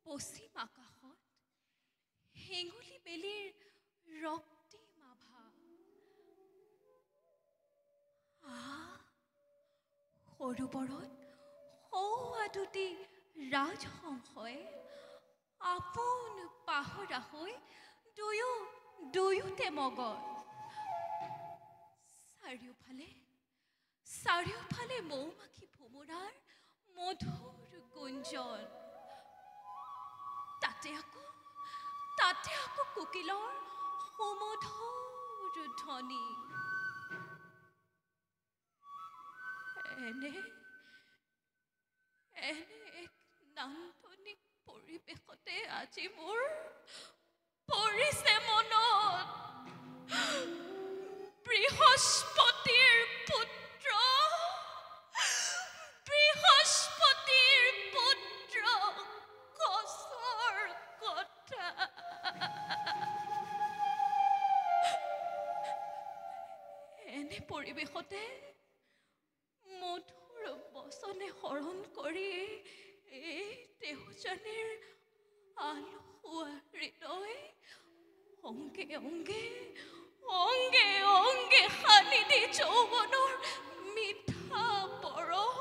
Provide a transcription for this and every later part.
পশ্চিম আকাশত হেঙুলি বেলিৰ ৰক্তিম আভা। সৰোবৰত সৌৱা দুটি ৰাজহংসই আপোন পাহৰা হৈ দুয়োতে মগন। চাৰিওফালে মৌমাখি ভোমোৰাৰ মধুৰ গুঞ্জন। তাতে আকৌ কোকিলৰ সুমধুৰ ধ্বনি। এনে এক নান্দনিক পৰিৱেশতে আজি মোৰ পৰিছে মনত বৃহস্পতিৰ পুত্ৰ কচৰ কথা। এনে পৰিৱেশতে মধুৰ বচনে শৰণ কৰি এই দেহজনীৰ আলসুৱা হৃদয় অংগে অংগে সানি দি যৌৱনৰ মিঠা পৰশ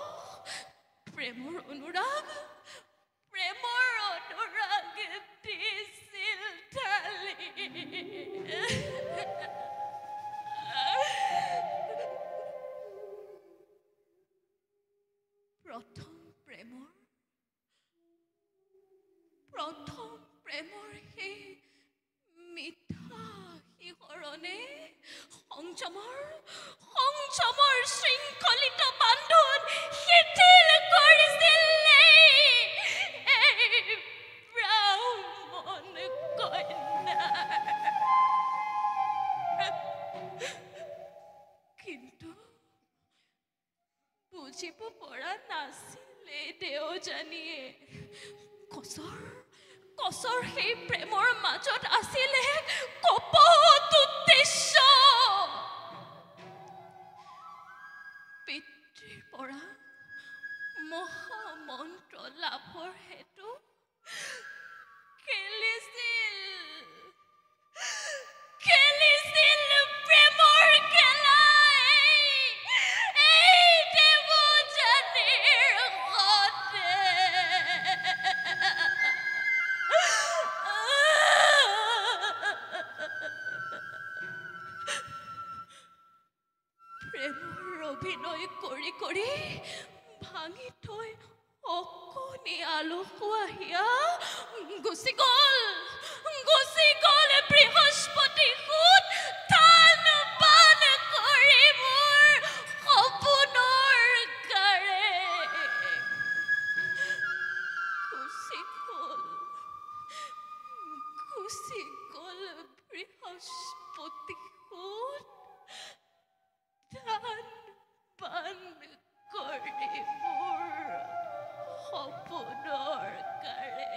প্ৰেমৰ অনুৰাগ দিছিল ঢালি। প্ৰথম প্ৰেমৰ সেই মিঠা শিহৰণে সংযমৰ শৃংখলিত বান্ধোন শিথিল কৰিছিল এই ব্ৰাহ্মণ কন্যাৰ। কিন্তু বুজিব পৰা নাছিলে দেওজানীয়ে কচৰ সেই প্ৰেমৰ মাজত আছিলে কপট উদ্দেশ্য। পিতৃৰ পৰা মহামন্ত্ৰ লাভৰ হেতু খেলিছিল প্ৰেমৰ খেলাই এই দেৱযানীৰ সতে। প্ৰেমৰ অভিনয় কৰি ভাঙি থৈ অকণি আলসুৱা হিয়া গুচি গ'ল বৃহস্পতি সুত থান বান কৰি মোৰ সপোনৰ গাৰে। গুচি গ'ল বৃহস্পতি সুত থান বান কৰি মোৰ সপোনৰ গাৰে।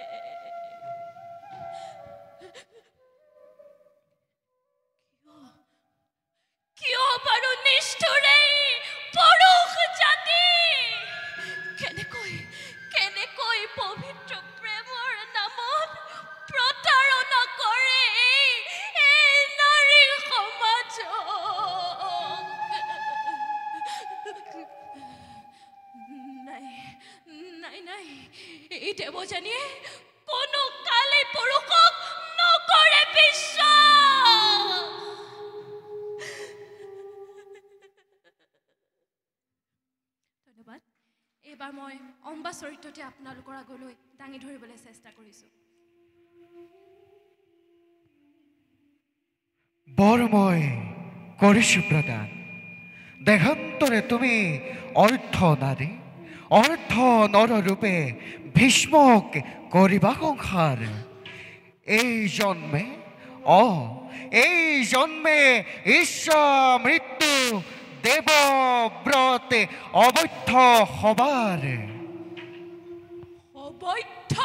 কিয় বাৰু নিষ্ঠুৰে পুৰুষ জাতি কেনেকৈ পবিত্ৰ প্ৰেমৰ নামত প্ৰতাৰণা কৰে এই নাৰী সমাজক। নাই এই দেৱযানীয়ে কোনো কালে পুৰুষক নকৰে বিশ্বাস। ধন্যবাদ। এইবাৰ মই অম্বা চৰিত্ৰতে আপোনালোকৰ আগলৈ দাঙি ধৰিবলৈ চেষ্টা কৰিছোঁ। বৰ মই কৰিছোঁ প্ৰদান। দেহান্তৰে তুমি অৰ্ধ নাৰী অৰ্ধ নৰৰূপে ভীষ্মক কৰিবা সংসাৰ। এই জন্মে ঈৰ্ষা মৃত্যু দেৱব্ৰত অবৈধ হবাৰ। অবৈধ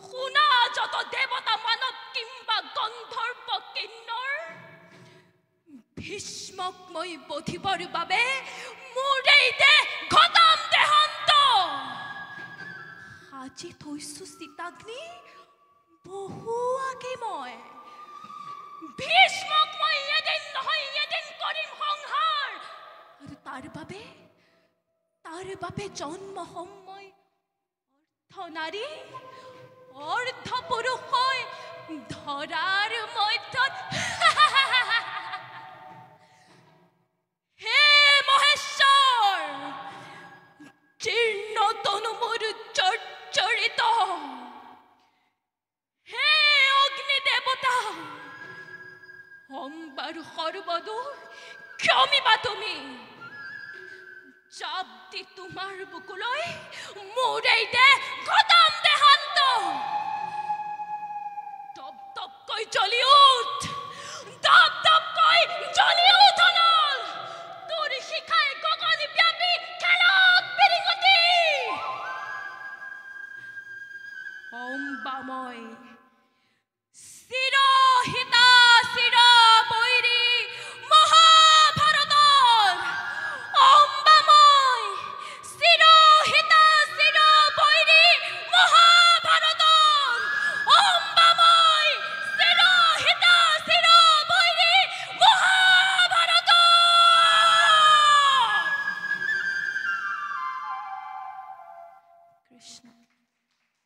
শুনা যত দেৱতা মানৱ কিম্বা গন্ধৰ্ব কিন্নৰ ভীষ্মক মই বধিবৰ বাবে মোৰ এই দেহ ঘটাম দেহান্তৰ। সাজি থৈছো চিতাগ্নি বহু আগে মই ভীষ্মক মই এদিন নহয় এদিন কৰিম সংহাৰ আৰু তাৰ বাবে জন্ম সময় অৰ্থ নাৰী অৰ্ধ পুৰুষ হৈ ধৰাৰ মধ্যত হে মহেশ্বৰ জীৰ্ণ তনু মোৰ জৰ্জৰিত হে অগ্নি দেৱতা সম্বাৰ সৰ্বদূৰ ক্ষমিবা তুমি জাপ দি তোমাৰ বুকুলৈ মোৰ এই দেহ